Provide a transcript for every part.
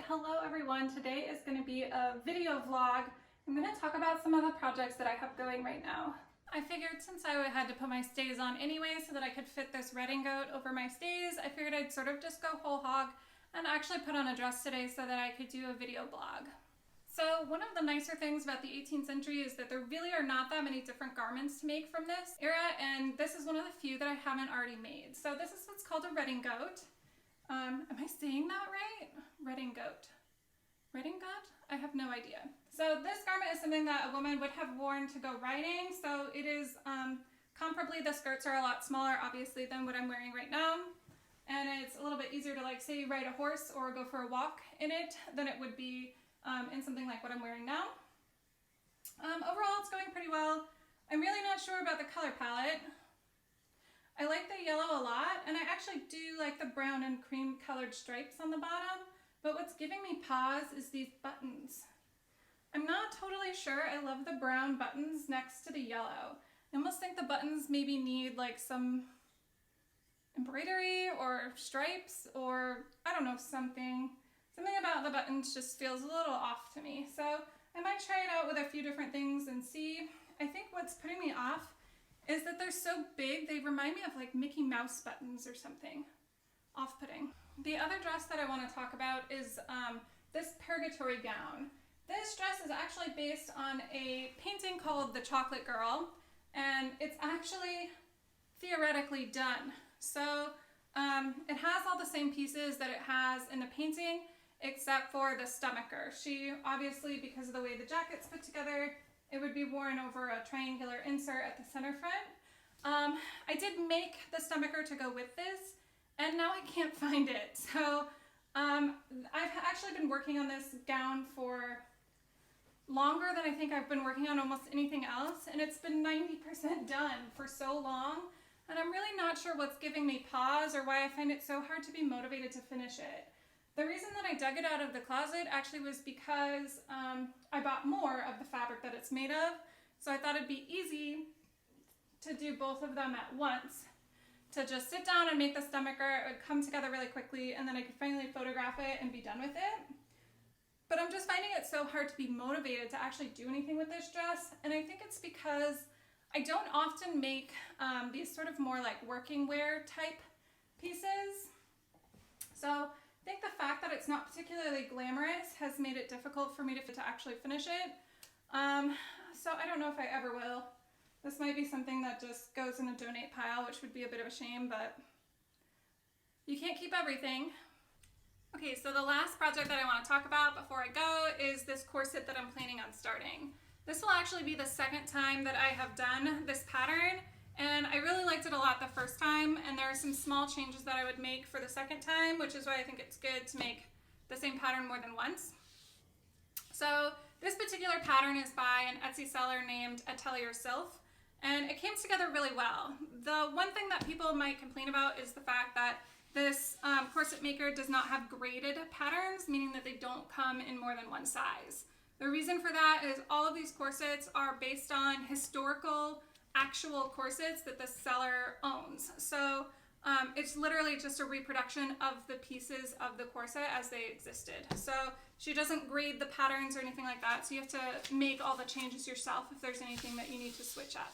Hello everyone. Today is going to be a video vlog. I'm going to talk about some of the projects that I have going right now. I figured since I had to put my stays on anyway so that I could fit this redingote over my stays, I figured I'd sort of just go whole hog and actually put on a dress today so that I could do a video blog. So one of the nicer things about the 18th century is that there really are not that many different garments to make from this era, and this is one of the few that I haven't already made. So this is what's called a redingote. Am I saying that right? Redingote. Redingote? I have no idea. So this garment is something that a woman would have worn to go riding. So it is, comparably the skirts are a lot smaller obviously than what I'm wearing right now. And it's a little bit easier to, like, say ride a horse or go for a walk in it than it would be in something like what I'm wearing now. Overall it's going pretty well. I'm really not sure about the color palette. I like the yellow a lot, and I actually do like the brown and cream colored stripes on the bottom, but what's giving me pause is these buttons. I'm not totally sure I love the brown buttons next to the yellow. I almost think the buttons maybe need like some embroidery or stripes or I don't know, something about the buttons just feels a little off to me. So I might try it out with a few different things and see. I think what's putting me off is that they're so big, they remind me of like Mickey Mouse buttons or something. Off-putting. The other dress that I want to talk about is this Purgatory Gown. This dress is actually based on a painting called The Chocolate Girl, and it's actually theoretically done. So it has all the same pieces that it has in the painting, except for the stomacher. She obviously, because of the way the jacket's put together, it would be worn over a triangular insert at the center front. I did make the stomacher to go with this, and now I can't find it. So I've actually been working on this gown for longer than I think I've been working on almost anything else, and it's been 90% done for so long, and I'm really not sure what's giving me pause or why I find it so hard to be motivated to finish it. The reason that I dug it out of the closet actually was because I bought more of the fabric that it's made of, so I thought it'd be easy to do both of them at once, to just sit down and make the stomacher. It would come together really quickly, and then I could finally photograph it and be done with it. But I'm just finding it so hard to be motivated to actually do anything with this dress, and I think it's because I don't often make these sort of more like working wear type pieces. So I think the fact that it's not particularly glamorous has made it difficult for me to actually finish it. So I don't know if I ever will. This might be something that just goes in a donate pile, which would be a bit of a shame, but you can't keep everything. Okay, so the last project that I want to talk about before I go is this corset that I'm planning on starting. This will actually be the second time that I have done this pattern, and I really liked it a lot the first time, and there are some small changes that I would make for the second time, which is why I think it's good to make the same pattern more than once. So this particular pattern is by an Etsy seller named Atelier Sylph, and it came together really well. The one thing that people might complain about is the fact that this corset maker does not have graded patterns, meaning that they don't come in more than one size. The reason for that is all of these corsets are based on historical actual corsets that the seller owns. So it's literally just a reproduction of the pieces of the corset as they existed. So she doesn't grade the patterns or anything like that, so you have to make all the changes yourself if there's anything that you need to switch up.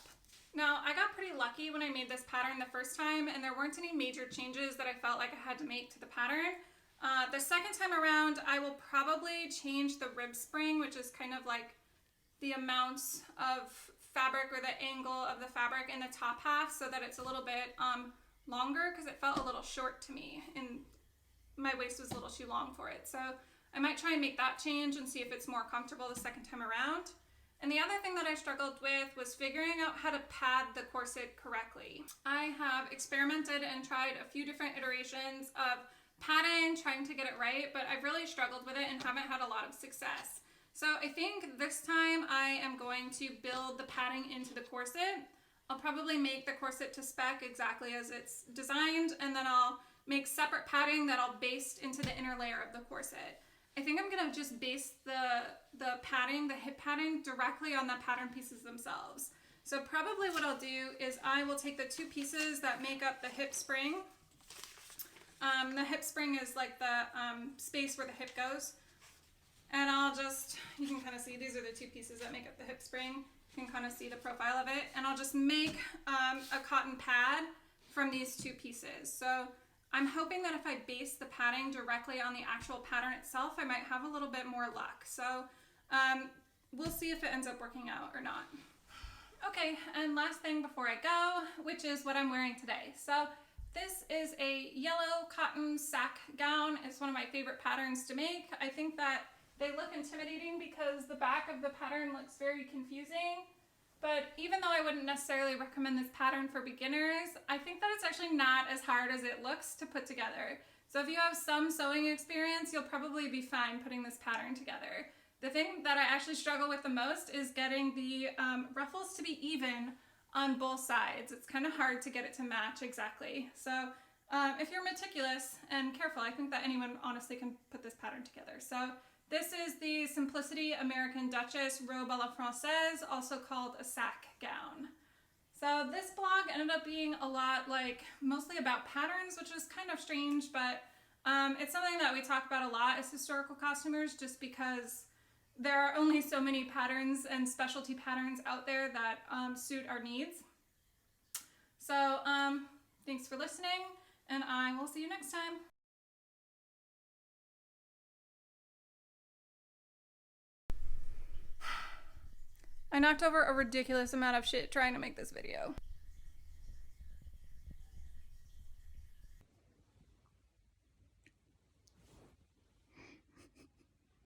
Now, I got pretty lucky when I made this pattern the first time, and there weren't any major changes that I felt like I had to make to the pattern. The second time around, I will probably change the rib spring, which is kind of like the amount of fabric or the angle of the fabric in the top half, so that it's a little bit longer, because it felt a little short to me and my waist was a little too long for it. So I might try and make that change and see if it's more comfortable the second time around. And the other thing that I struggled with was figuring out how to pad the corset correctly. I have experimented and tried a few different iterations of padding, trying to get it right, but I've really struggled with it and haven't had a lot of success. So I think this time I am going to build the padding into the corset. I'll probably make the corset to spec exactly as it's designed, and then I'll make separate padding that I'll baste into the inner layer of the corset. I think I'm gonna just base the padding, the hip padding, directly on the pattern pieces themselves. So probably what I'll do is I will take the two pieces that make up the hip spring, The hip spring is like the space where the hip goes. And I'll just, you can kind of see, these are the two pieces that make up the hip spring. You can kind of see the profile of it. And I'll just make a cotton pad from these two pieces. So I'm hoping that if I base the padding directly on the actual pattern itself, I might have a little bit more luck. So we'll see if it ends up working out or not. Okay, and last thing before I go, which is what I'm wearing today. So this is a yellow cotton saque gown. It's one of my favorite patterns to make. I think that they look intimidating because the back of the pattern looks very confusing. But even though I wouldn't necessarily recommend this pattern for beginners, I think that it's actually not as hard as it looks to put together. So if you have some sewing experience, you'll probably be fine putting this pattern together. The thing that I actually struggle with the most is getting the ruffles to be even on both sides. It's kind of hard to get it to match exactly. So if you're meticulous and careful, I think that anyone honestly can put this pattern together. So this is the Simplicity American Duchess robe a la francaise, also called a saque gown. So this blog ended up being a lot like mostly about patterns, which is kind of strange, but it's something that we talk about a lot as historical costumers just because there are only so many patterns and specialty patterns out there that suit our needs. So thanks for listening, and I will see you next time. I knocked over a ridiculous amount of shit trying to make this video.